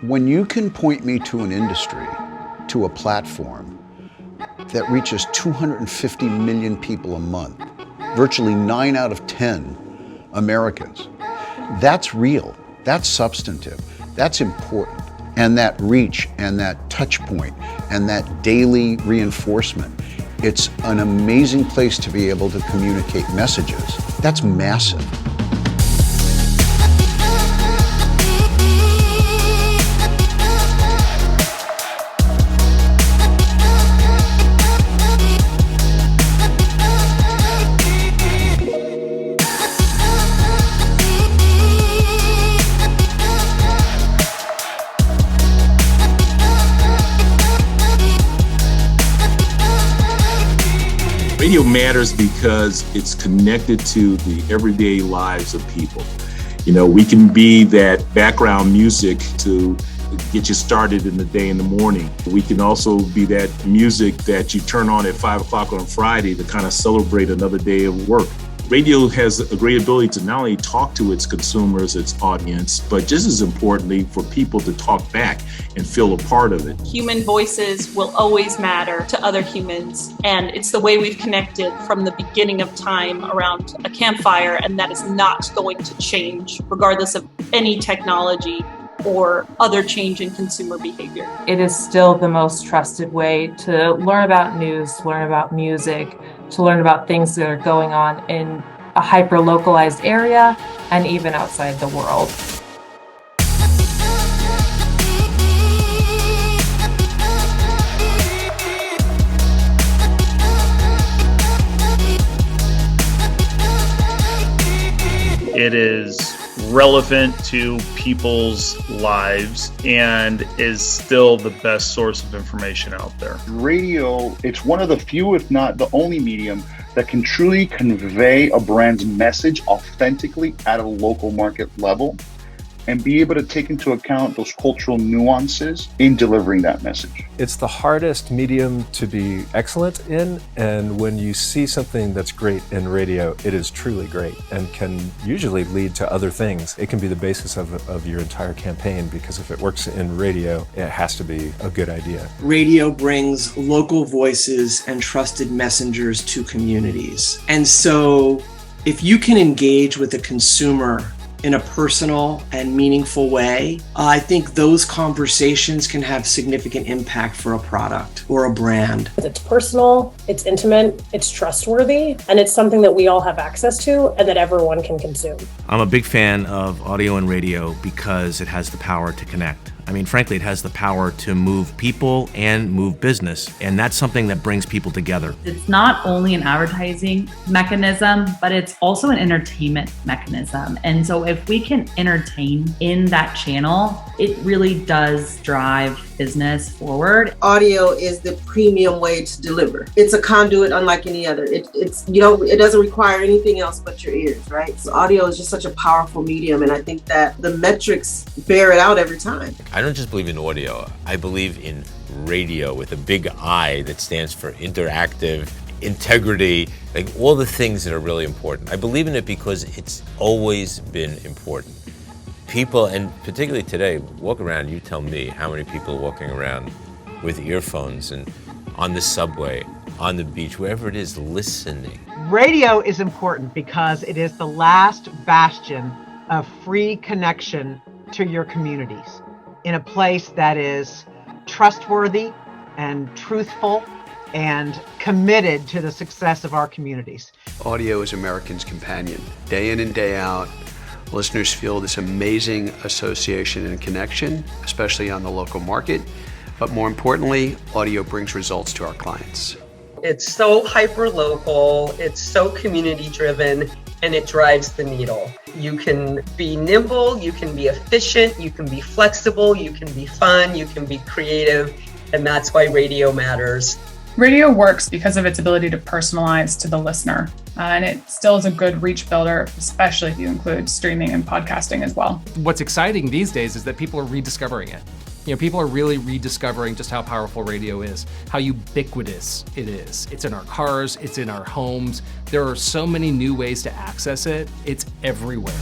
When you can point me to an industry, to a platform that reaches 250 million people a month, virtually 9 out of 10 Americans, that's real, that's substantive, that's important. And that reach and that touch point and that daily reinforcement, it's an amazing place to be able to communicate messages. That's massive. Radio matters because it's connected to the everyday lives of people. You know, we can be that background music to get you started in the day in the morning. We can also be that music that you turn on at 5 o'clock on Friday to kind of celebrate another day of work. Radio has a great ability to not only talk to its consumers, its audience, but just as importantly for people to talk back and feel a part of it. Human voices will always matter to other humans, and it's the way we've connected from the beginning of time around a campfire, and that is not going to change regardless of any technology or other change in consumer behavior. It is still the most trusted way to learn about news, to learn about music, to learn about things that are going on in a hyper-localized area and even outside the world. It is relevant to people's lives and is still the best source of information out there. Radio, it's one of the few, if not the only medium that can truly convey a brand's message authentically at a local market level and be able to take into account those cultural nuances in delivering that message. It's the hardest medium to be excellent in, and when you see something that's great in radio, it is truly great and can usually lead to other things. It can be the basis of your entire campaign, because if it works in radio, it has to be a good idea. Radio brings local voices and trusted messengers to communities. And so if you can engage with the consumer in a personal and meaningful way, I think those conversations can have significant impact for a product or a brand. It's personal, it's intimate, it's trustworthy, and it's something that we all have access to and that everyone can consume. I'm a big fan of audio and radio because it has the power to connect. I mean, frankly, it has the power to move people and move business, and that's something that brings people together. It's not only an advertising mechanism, but it's also an entertainment mechanism. And so if we can entertain in that channel, it really does drive business forward. Audio is the premium way to deliver. It's a conduit unlike any other. It doesn't require anything else but your ears, right? So audio is just such a powerful medium, and I think that the metrics bear it out every time. I don't just believe in audio, I believe in radio with a big I that stands for interactive, integrity, like all the things that are really important. I believe in it because it's always been important. People, and particularly today, walk around, you tell me how many people are walking around with earphones and on the subway, on the beach, wherever it is, listening. Radio is important because it is the last bastion of free connection to your communities in a place that is trustworthy and truthful and committed to the success of our communities. Audio is Americans' companion. Day in and day out, listeners feel this amazing association and connection, especially on the local market. But more importantly, audio brings results to our clients. It's so hyper-local, it's so community-driven, and it drives the needle. You can be nimble, you can be efficient, you can be flexible, you can be fun, you can be creative, and that's why radio matters. Radio works because of its ability to personalize to the listener, and it still is a good reach builder, especially if you include streaming and podcasting as well. What's exciting these days is that people are rediscovering it. You know, people are really rediscovering just how powerful radio is, how ubiquitous it is. It's in our cars, it's in our homes. There are so many new ways to access it. It's everywhere.